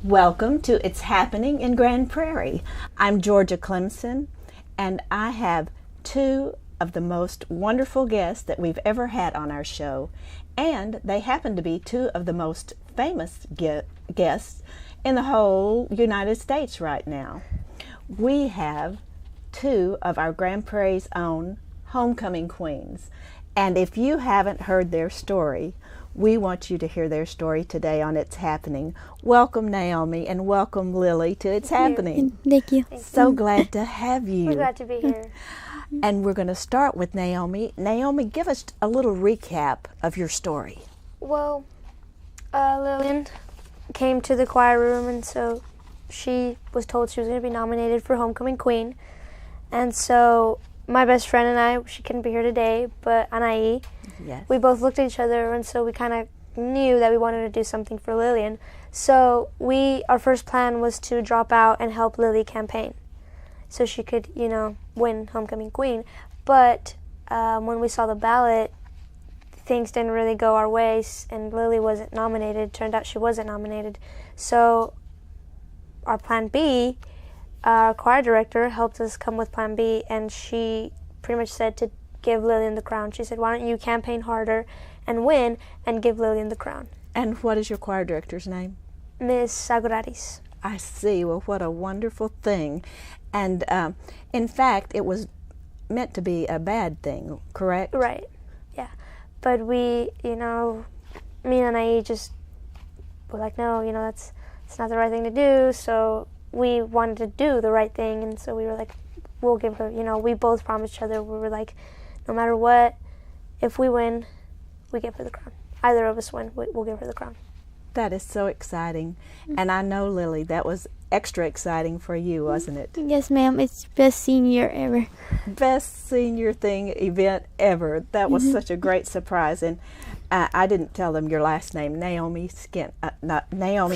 Welcome to It's Happening in Grand Prairie. I'm Georgia Clemson, and I have two of the most wonderful guests that we've ever had on our show, and they happen to be two of the most famous guests in the whole United States right now. We have two of our Grand Prairie's own homecoming queens, and if you haven't heard their story, we want you to hear their story today on It's Happening. Welcome, Naomi, and welcome, Lily, to It's Happening. Thank you. So glad to have you. We're glad to be here. And we're going to start with Naomi. Naomi, give us a little recap of your story. Well, Lillian came to the choir room, and so she was told she was going to be nominated for Homecoming Queen. And so my best friend and I, she couldn't be here today, but Anaí, Yes. we both looked at each other, and so we kind of knew that we wanted to do something for Lillian. So our first plan was to drop out and help Lily campaign so she could, win Homecoming Queen. But when we saw the ballot, things didn't really go our way, and Lily wasn't nominated. Turned out she wasn't nominated. So our plan B, our choir director helped us come with plan B, and she pretty much said to give Lillian the crown. She said, why don't you campaign harder and win and give Lillian the crown. And what is your choir director's name? Miss Saguraris. I see. Well, what a wonderful thing. And in fact, it was meant to be a bad thing, correct? Right, yeah. But we, me and Anaí just were like, no, it's not the right thing to do. So we wanted to do the right thing, and so we were like, we'll give her, we both promised each other, we were like, no matter what, if we win, we give her the crown. Either of us win, we'll give her the crown. That is so exciting. And I know, Lily, that was extra exciting for you, wasn't it? Yes, ma'am. It's best senior ever. Best senior event ever. That was such a great surprise. And I didn't tell them your last name, Naomi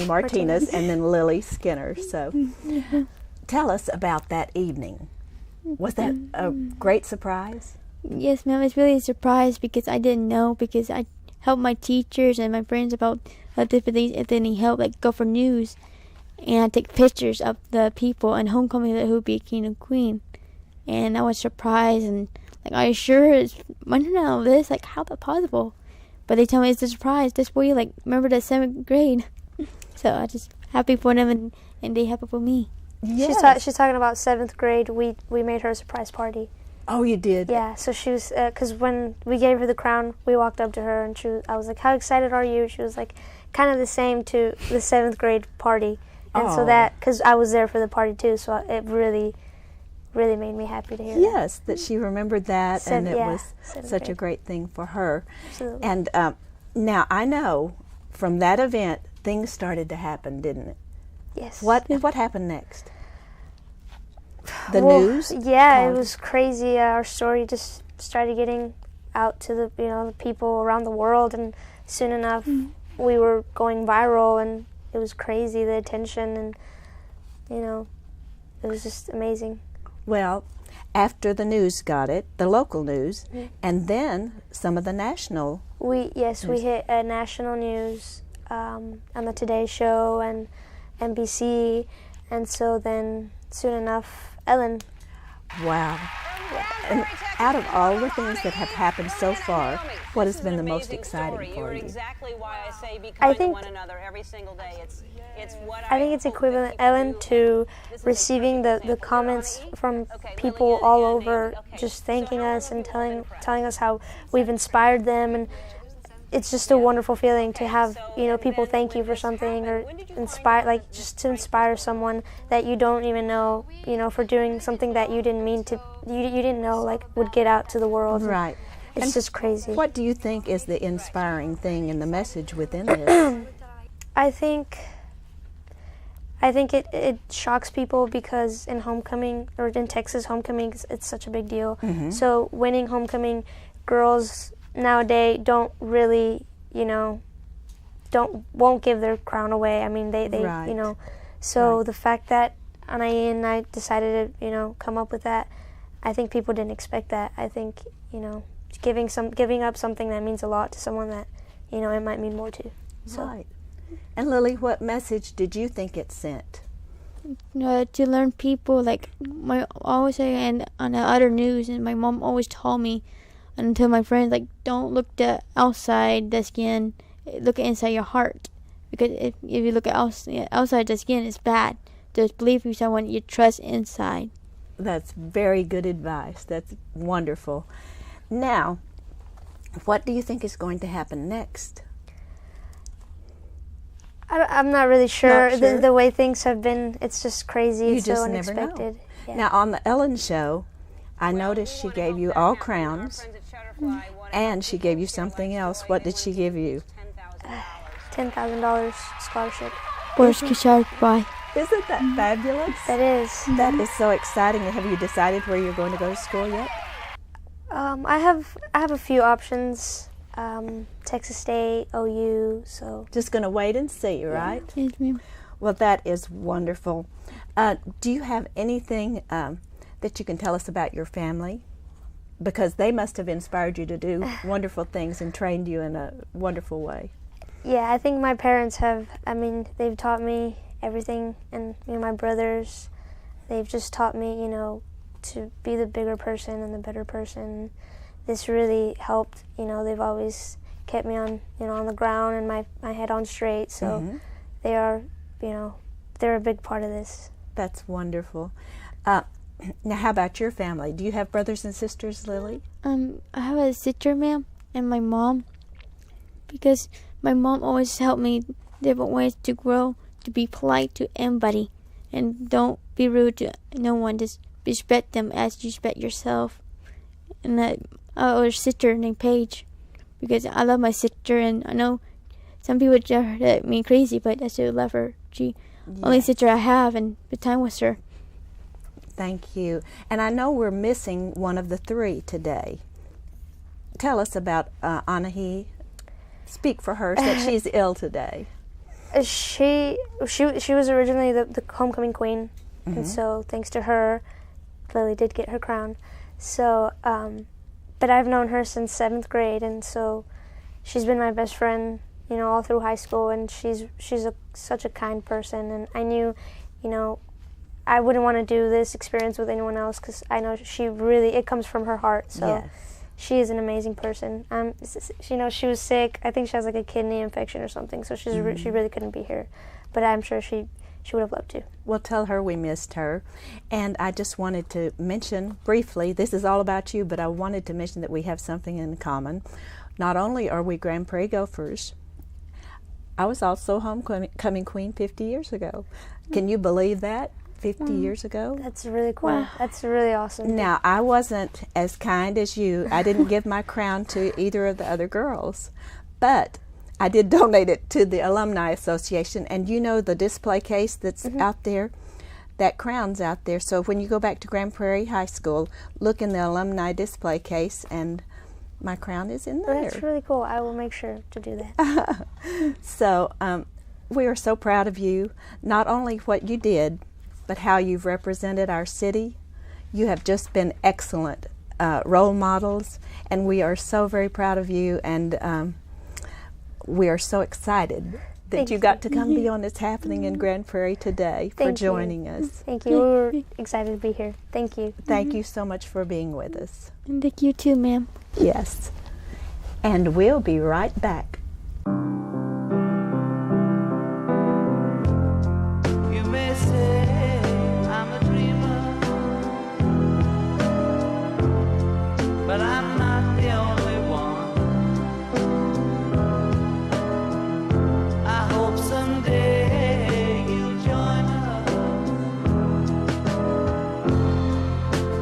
Martinez, and then Lily Skinner. So tell us about that evening. Was that a great surprise? Yes, ma'am. It's really a surprise because I didn't know, because I helped my teachers and my friends about different things if they need help, like go for news. And I take pictures of the people and homecoming who would be king and queen. And I was surprised and like, are you sure? I don't know this. Like, how's that possible? But they tell me it's a surprise. This boy, remember the 7th grade. So I just happy for them and they happy for me. Yes. She's talking about 7th grade. We made her a surprise party. Oh, you did? Yeah, so she was, because when we gave her the crown, we walked up to her and I was like, how excited are you? She was like, kind of the same to the 7th grade party. And so that, because I was there for the party too, so it really, really made me happy to hear that. Yes, that she remembered that, and it was such grade. a great thing for her. Absolutely. And now I know from that event, things started to happen, didn't it? Yes. What happened next? News? Yeah, it was crazy. Our story just started getting out to the people around the world, and soon enough we were going viral, and it was crazy, the attention, and it was just amazing. Well, after the news got it, the local news, and then some of the national. We hit national news on the Today Show and NBC, and so then soon enough, Ellen. Wow. And out of all the things that have happened so far, what has been the most exciting for you? I think it's equivalent, Ellen, to receiving the comments from people all over, just thanking us and telling us how we've inspired them, and it's just a wonderful feeling to have people thank you for something, or just to inspire someone that you don't even know, for doing something that you didn't mean to, you didn't know would get out to the world. Right. It's just crazy. What do you think is the inspiring thing in the message within this? I think it shocks people because in homecoming, or in Texas, homecoming, it's such a big deal. So winning homecoming, girls nowadays don't really, won't give their crown away. I mean, they right. So right. The fact that Anaí and I decided to, come up with that, I think people didn't expect that. I think, giving up something that means a lot to someone that, it might mean more to. So. Right. And Lily, what message did you think it sent? To learn people, like my always say, and on the other news, and my mom always told me, and tell my friends, like, don't look the outside the skin, look inside your heart, because if you look at outside the skin, it's bad. Just believe in someone you trust inside. That's very good advice. That's wonderful. Now, what do you think is going to happen next? I'm not really sure. Not sure? The way things have been, it's just crazy. You It's just so never know. unexpected. Yeah. Now, on the Ellen show, I noticed she gave you all crowns, and she gave you something else. What did she give you? $10,000 scholarship. Boy. Isn't that fabulous? That is. That is so exciting. Have you decided where you're going to go to school yet? I have a few options. Texas State, OU. So Just going to wait and see, right? Yes, ma'am. Well, that is wonderful. Do you have anything that you can tell us about your family? Because they must have inspired you to do wonderful things and trained you in a wonderful way. yeah, I think my parents have. I mean, they've taught me everything, and my brothers, they've just taught me, to be the bigger person and the better person. This really helped. They've always kept me on, on the ground and my head on straight. So they are, they're a big part of this. That's wonderful. Now, how about your family? Do you have brothers and sisters, Lily? I have a sister, ma'am, and my mom, because my mom always helped me different ways to grow, to be polite to anybody, and don't be rude to no one. Just respect them as you respect yourself. And that older sister named Paige, because I love my sister, and I know some people judge at me crazy, but I still love her. She only sister I have, and the time with her. Thank you. And I know we're missing one of the three today. Tell us about Anahi. Speak for her, that she's ill today. She was originally the homecoming queen, and so thanks to her, Lily did get her crown. So, but I've known her since 7th grade, and so she's been my best friend, all through high school, and she's such a kind person, and I knew, I wouldn't want to do this experience with anyone else, because I know it comes from her heart. So Yes. she is an amazing person. She was sick. I think she has like a kidney infection or something, so she really couldn't be here. But I'm sure she would have loved to. Well, tell her we missed her. And I just wanted to mention briefly, this is all about you, but I wanted to mention that we have something in common. Not only are we Grand Prairie Gophers, I was also homecoming queen 50 years ago. Can you believe that? 50 years ago? That's really cool. Wow. That's really awesome. Now, I wasn't as kind as you. I didn't give my crown to either of the other girls, but I did donate it to the Alumni Association. And the display case that's out there, that crown's out there. So when you go back to Grand Prairie High School, look in the alumni display case, and my crown is in there. That's really cool. I will make sure to do that. So we are so proud of you, not only what you did, but how you've represented our city. You have just been excellent role models, and we are so very proud of you, and we are so excited that you got to come be on It's Happening in Grand Prairie today for joining us. Thank you. We're excited to be here. Thank you. Thank you so much for being with us. And thank you too, ma'am. Yes. And we'll be right back. You may say I'm a dreamer, but I'm not the only one. I hope someday you'll join us,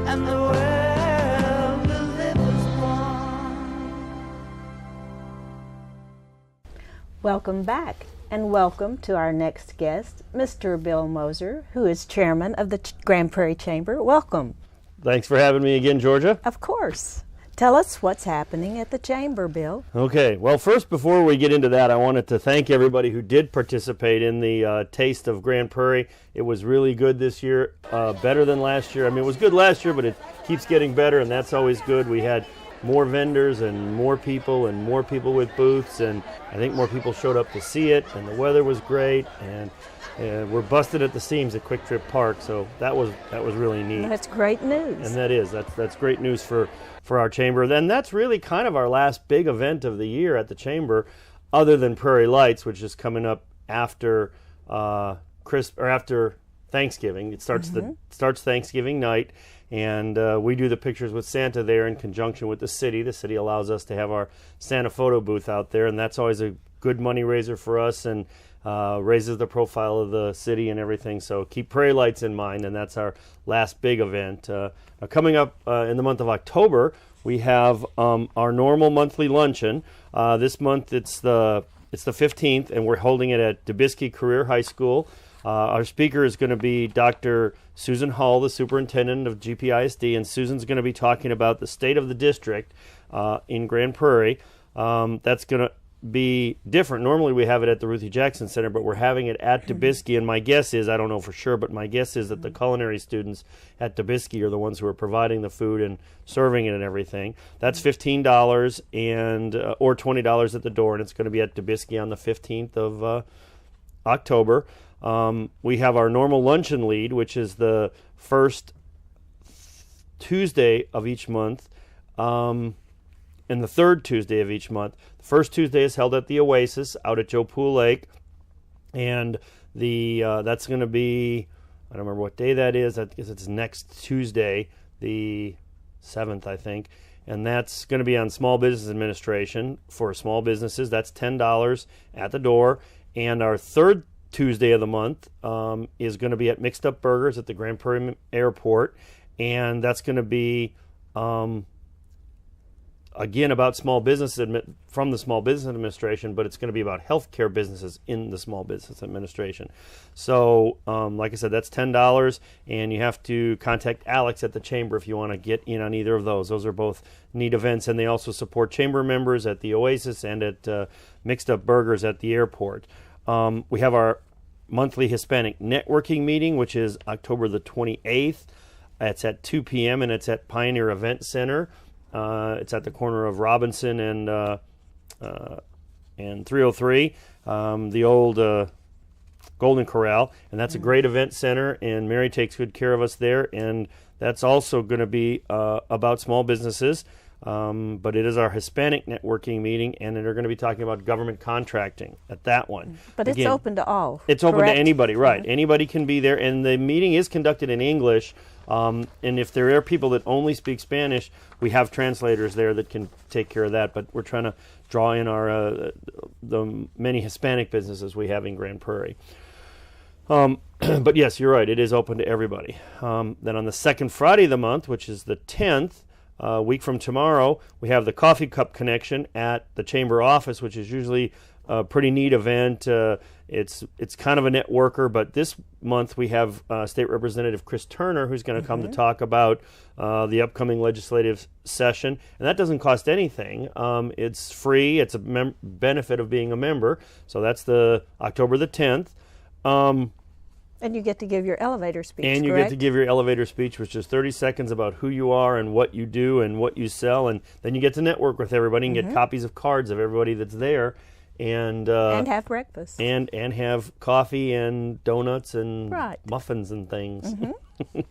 and the world will live as one. Welcome back, and welcome to our next guest, Mr. Bill Moser, who is chairman of the Grand Prairie Chamber. Welcome. Thanks for having me again, Georgia. Of course. Tell us what's happening at the Chamber, Bill. Okay, well, first, before we get into that, I wanted to thank everybody who did participate in the Taste of Grand Prairie. It was really good this year, better than last year. I mean, it was good last year, but it keeps getting better, and that's always good. We had more vendors and more people with booths, and I think more people showed up to see it, and the weather was great, and we're busted at the seams at Quick Trip Park, so that was really neat. That's great news. And that's great news for our chamber. Then that's really kind of our last big event of the year at the chamber, other than Prairie Lights, which is coming up after after Thanksgiving. It starts starts Thanksgiving night, and we do the pictures with Santa there in conjunction with the city. The city allows us to have our Santa photo booth out there, and that's always a good money raiser for us, and raises the profile of the city and everything. So keep Prairie Lights in mind, and that's our last big event. Coming up in the month of October, we have our normal monthly luncheon. This month it's the 15th, and we're holding it at Dubisky Career High School. Our speaker is going to be Dr. Susan Hall, the superintendent of GPISD, and Susan's going to be talking about the state of the district in Grand Prairie. That's going to be different. Normally we have it at the Ruthie Jackson Center, but we're having it at Dubisky, and my guess is, I don't know for sure, but my guess is that the culinary students at Dubisky are the ones who are providing the food and serving it and everything. That's $15 and or $20 at the door, and it's going to be at Dubisky on the 15th of October. We have our normal luncheon lead, which is the first Tuesday of each month, and the third Tuesday of each month. The first Tuesday is held at the Oasis out at Joe Pool Lake, and that's going to be, I don't remember what day that is. I guess it's next Tuesday, the 7th, I think, and that's going to be on Small Business Administration for small businesses. That's $10 at the door, and our third Tuesday of the month is going to be at Mixed Up Burgers at the Grand Prairie Airport, and that's going to be again about small business from the Small Business Administration, but it's going to be about healthcare businesses in the Small Business Administration. So like I said, that's $10, and you have to contact Alex at the chamber if you want to get in on either of those. Those are both neat events, and they also support chamber members at the Oasis and at Mixed Up Burgers at the airport. We have our monthly Hispanic networking meeting, which is October the 28th. It's at 2 p.m. and it's at Pioneer Event Center. It's at the corner of Robinson and 303, the old Golden Corral, and that's a great event center, and Mary takes good care of us there, and that's also going to be about small businesses. But it is our Hispanic networking meeting, and they're going to be talking about government contracting at that one. But it's open to all. It's open correct? to anybody, right? Anybody can be there, and the meeting is conducted in English. And if there are people that only speak Spanish, we have translators there that can take care of that. But we're trying to draw in our the many Hispanic businesses we have in Grand Prairie. But yes, you're right. It is open to everybody. Then on the second Friday of the month, which is the 10th, a week from tomorrow, we have the Coffee Cup Connection at the Chamber office, which is usually a pretty neat event. It's kind of a networker, but this month we have State Representative Chris Turner, who's going to come to talk about the upcoming legislative session, and that doesn't cost anything. It's free. It's a benefit of being a member. So that's the October the 10th. And you get to give your elevator speech, And you correct? get to give your elevator speech, which is 30 seconds about who you are and what you do and what you sell. And then you get to network with everybody and get copies of cards of everybody that's there. And have breakfast. And have coffee and donuts and Right. muffins and things.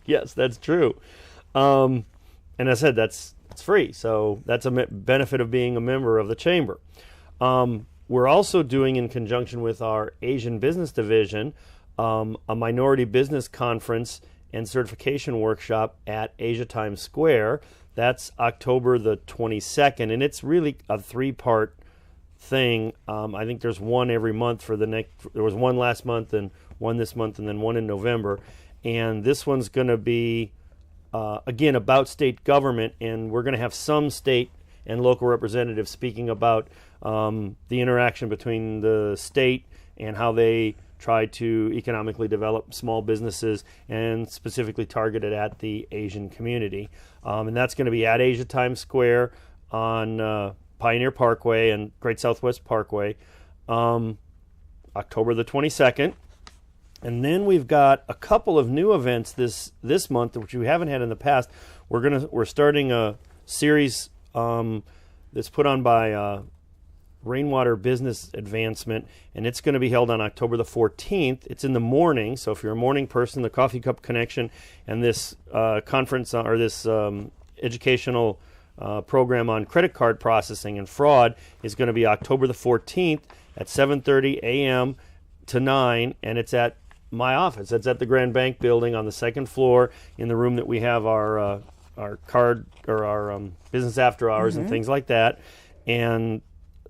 Yes, that's true. And I said it's free. So that's a benefit of being a member of the chamber. We're also doing, in conjunction with our Asian Business Division, a minority business conference and certification workshop at Asia Times Square. That's October the 22nd, and it's really a 3-part thing. I think there's one every month for the next. There was one last month, and one this month, and then one in November. And this one's going to be again about state government, and we're going to have some state and local representatives speaking about the interaction between the state and how they try to economically develop small businesses, and specifically targeted at the Asian community. And that's going to be at Asia Times Square on Pioneer Parkway and Great Southwest Parkway, October the 22nd. And then we've got a couple of new events this month, which we haven't had in the past. We're starting a series that's put on by Rainwater Business Advancement, and it's going to be held on October the 14th. It's in the morning, so if you're a morning person, the Coffee Cup Connection and this conference or this educational program on credit card processing and fraud is going to be October the 14th at 7:30 a.m. to 9, and it's at my office. It's at the Grand Bank Building on the second floor in the room that we have our card or our business after hours and things like that. And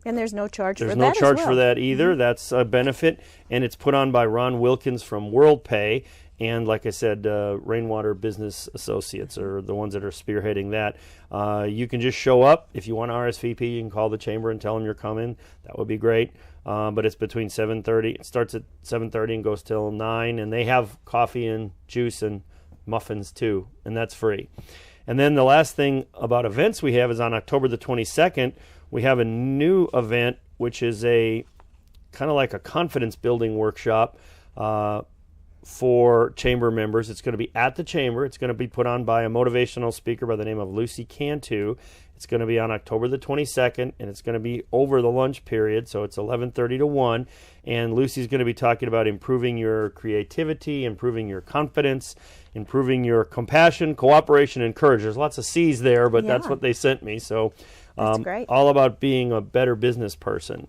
there's no charge for that. There's no charge as well. for that either. That's a benefit, and it's put on by Ron Wilkins from WorldPay, and like I said, Rainwater Business Associates are the ones that are spearheading that. You can just show up. If you want RSVP, you can call the chamber and tell them you're coming. That would be great. But it's between 7:30. It starts at 7:30 and goes till 9, and they have coffee and juice and muffins too, and that's free. And then the last thing about events we have is on October the 22nd, we have a new event, which is a kind of like a confidence building workshop for chamber members. It's going to be at the chamber. It's going to be put on by a motivational speaker by the name of Lucy Cantu. It's going to be on October the 22nd, and it's going to be over the lunch period, so it's 11:30 to 1. And Lucy's going to be talking about improving your creativity, improving your confidence, improving your compassion, cooperation, and courage. There's lots of C's there, but that's what they sent me. So That's great. all about being a better business person.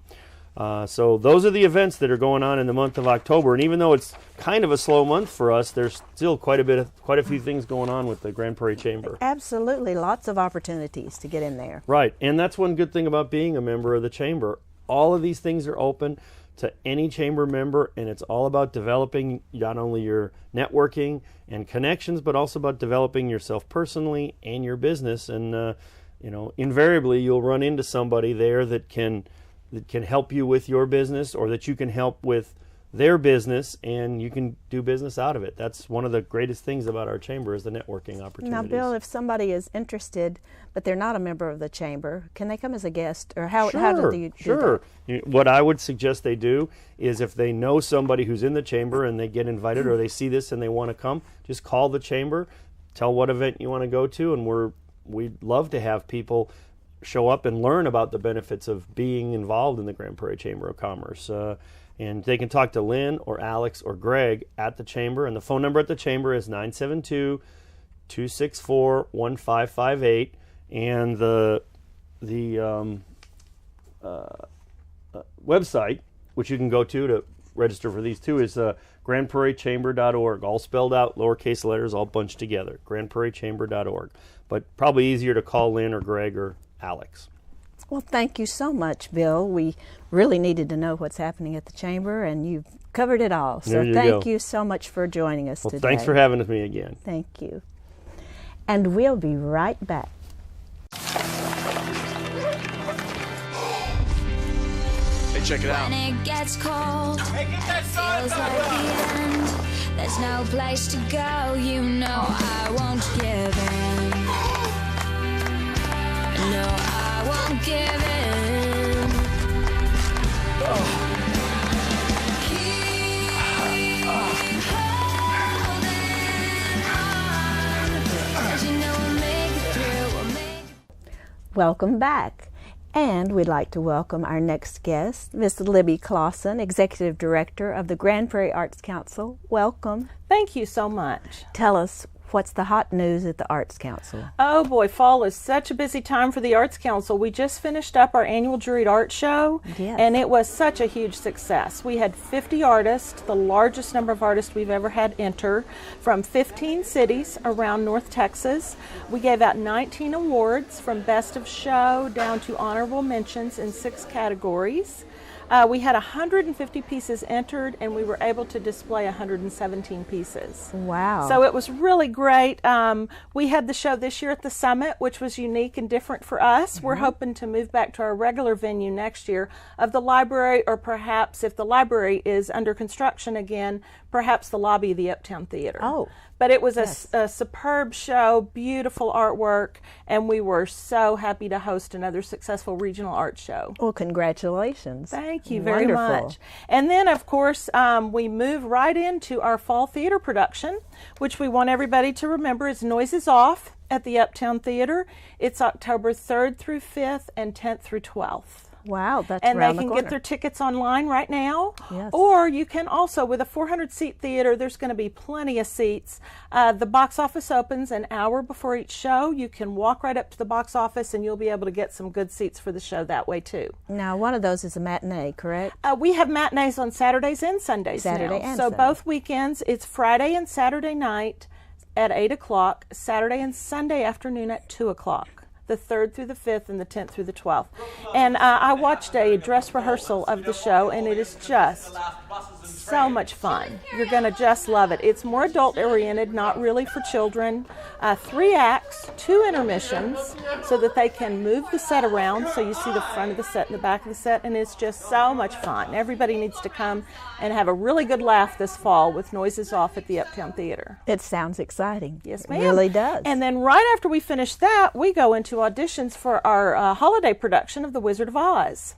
So those are the events that are going on in the month of October, and even though it's kind of a slow month for us, there's still quite a few things going on with the Grand Prairie Chamber. Absolutely, lots of opportunities to get in there. Right, and that's one good thing about being a member of the chamber. All of these things are open to any chamber member, and it's all about developing not only your networking and connections, but also about developing yourself personally and your business. And invariably you'll run into somebody there that can help you with your business, or that you can help with their business, and you can do business out of it. That's one of the greatest things about our chamber, is the networking opportunities. Now, Bill, if somebody is interested, but they're not a member of the chamber, can they come as a guest, or how do you do that? What I would suggest they do is, if they know somebody who's in the chamber and they get invited, or they see this and they want to come, just call the chamber, tell what event you want to go to, and we'd love to have people show up and learn about the benefits of being involved in the Grand Prairie Chamber of Commerce. And they can talk to Lynn or Alex or Greg at the chamber, and the phone number at the chamber is 972-264-1558, and the website, which you can go to register for these too, is grandprairiechamber.org, all spelled out, lowercase letters, all bunched together, grandprairiechamber.org. But probably easier to call Lynn or Greg or Alex. Well, thank you so much, Bill. We really needed to know what's happening at the chamber, and you've covered it all. So thank you so much for joining us today. Thanks for having me again. Thank you. And we'll be right back. Hey, check it out. When it gets cold, feels like the end. There's no place to go, you know I won't give in. No, I won't give in. Keep holding on, 'cause you know we'll make it through, we'll make it. Welcome back. And we'd like to welcome our next guest, Miss Libby Clausen, Executive Director of the Grand Prairie Arts Council. Welcome. Thank you so much. Tell us, what's the hot news at the Arts Council? Oh boy, fall is such a busy time for the Arts Council. We just finished up our annual Juried Art Show, and it was such a huge success. We had 50 artists, the largest number of artists we've ever had enter, from 15 cities around North Texas. We gave out 19 awards, from Best of Show down to honorable mentions in 6 categories. We had 150 pieces entered, and we were able to display 117 pieces. Wow. So it was really great. We had the show this year at the Summit, which was unique and different for us. We're hoping to move back to our regular venue next year of the library, or perhaps if the library is under construction again, perhaps the lobby of the Uptown Theater. Oh. But it was a superb show, beautiful artwork, and we were so happy to host another successful regional art show. Well, congratulations. Thank Thank you very Wonderful. much. And then, of course, we move right into our fall theater production, which we want everybody to remember is Noises Off at the Uptown Theater. It's October 3rd through 5th and 10th through 12th. Wow, that's And around they the can corner. get their tickets online right now. Yes. Or you can also, with a 400-seat theater, there's going to be plenty of seats. The box office opens an hour before each show. You can walk right up to the box office and you'll be able to get some good seats for the show that way too. Now, one of those is a matinee, correct? We have matinees on Saturdays and Sundays Saturday now. and So Sunday. both weekends, it's Friday and Saturday night at 8 o'clock, Saturday and Sunday afternoon at 2 o'clock. The 3rd through the 5th and the 10th through the 12th. And I watched a dress rehearsal of the show, and it is just so much fun. You're going to just love it. It's more adult-oriented, not really for children. 3 acts, 2 intermissions, so that they can move the set around, so you see the front of the set and the back of the set, and it's just so much fun. Everybody needs to come and have a really good laugh this fall with Noises Off at the Uptown Theater. It sounds exciting. Yes, It ma'am. really does. And then right after we finish that, we go into auditions for our holiday production of The Wizard of Oz.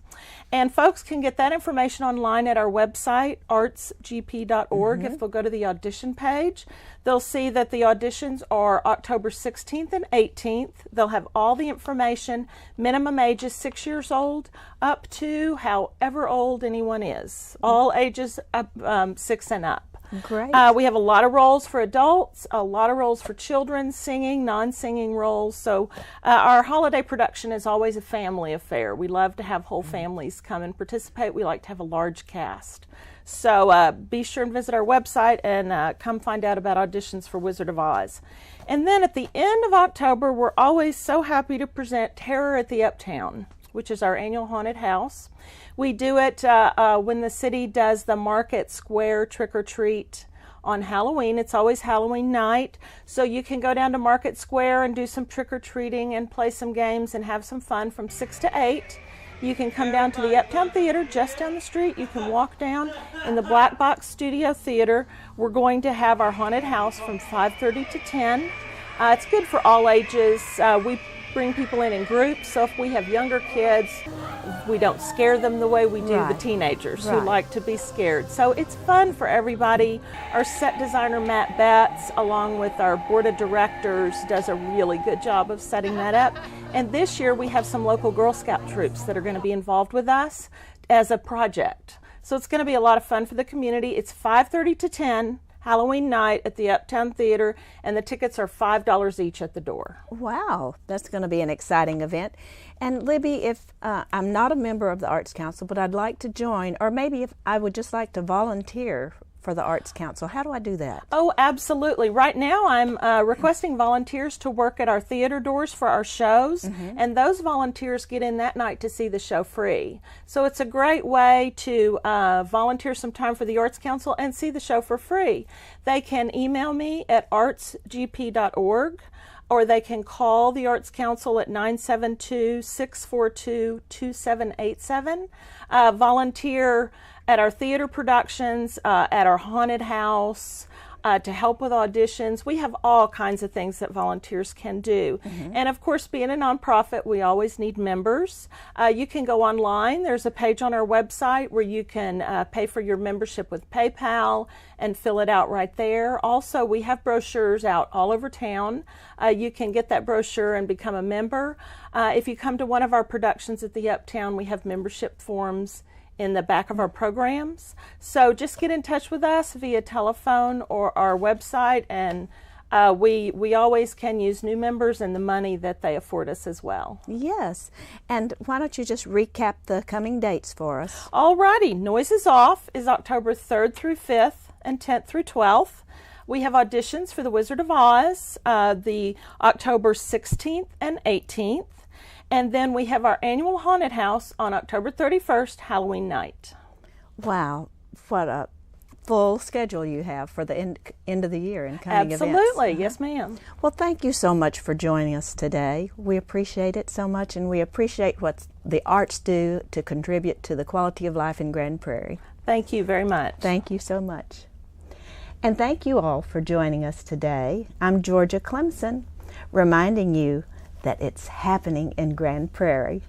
And folks can get that information online at our website, artsgp.org. If they'll go to the audition page, they'll see that the auditions are October 16th and 18th. They'll have all the information. Minimum age is 6 years old, up to however old anyone is. All ages 6 and up. Great. We have a lot of roles for adults, a lot of roles for children, singing, non-singing roles. So our holiday production is always a family affair. We love to have whole families come and participate. We like to have a large cast. So be sure and visit our website and come find out about auditions for Wizard of Oz. And then at the end of October, we're always so happy to present Terror at the Uptown, which is our annual haunted house. We do it when the city does the Market Square trick-or-treat on Halloween. It's always Halloween night, so you can go down to Market Square and do some trick-or-treating and play some games and have some fun from 6 to 8. You can come down to the Uptown Theater just down the street. You can walk down in the Black Box Studio Theater. We're going to have our haunted house from 5:30 to 10. It's good for all ages. We bring people in groups, so if we have younger kids, we don't scare them the way we do the teenagers who like to be scared. So it's fun for everybody. Our set designer, Matt Betts, along with our board of directors, does a really good job of setting that up. And this year we have some local Girl Scout troops that are going to be involved with us as a project. So it's going to be a lot of fun for the community. It's 5:30 to 10. Halloween night at the Uptown Theater, and the tickets are $5 each at the door. Wow, that's going to be an exciting event. And Libby, if I'm not a member of the Arts Council, but I'd like to join, or maybe if I would just like to volunteer for the Arts Council, how do I do that? Oh, absolutely. Right now I'm requesting volunteers to work at our theater doors for our shows, and those volunteers get in that night to see the show free. So it's a great way to volunteer some time for the Arts Council and see the show for free. They can email me at artsgp.org, or they can call the Arts Council at 972-642-2787. Volunteer at our theater productions, at our haunted house, to help with auditions. We have all kinds of things that volunteers can do. And of course, being a nonprofit, we always need members. You can go online. There's a page on our website where you can pay for your membership with PayPal and fill it out right there. Also, we have brochures out all over town. You can get that brochure and become a member. If you come to one of our productions at the Uptown, we have membership forms in the back of our programs. So just get in touch with us via telephone or our website, and we always can use new members and the money that they afford us as well. Yes, and why don't you just recap the coming dates for us? Alrighty, Noises Off is October 3rd through 5th and 10th through 12th. We have auditions for The Wizard of Oz, the October 16th and 18th. And then we have our annual haunted house on October 31st, Halloween night. Wow, what a full schedule you have for the end of the year and coming events. Absolutely, yes ma'am. Well, thank you so much for joining us today. We appreciate it so much, and we appreciate what the arts do to contribute to the quality of life in Grand Prairie. Thank you very much. Thank you so much. And thank you all for joining us today. I'm Georgia Clemson, reminding you that it's happening in Grand Prairie.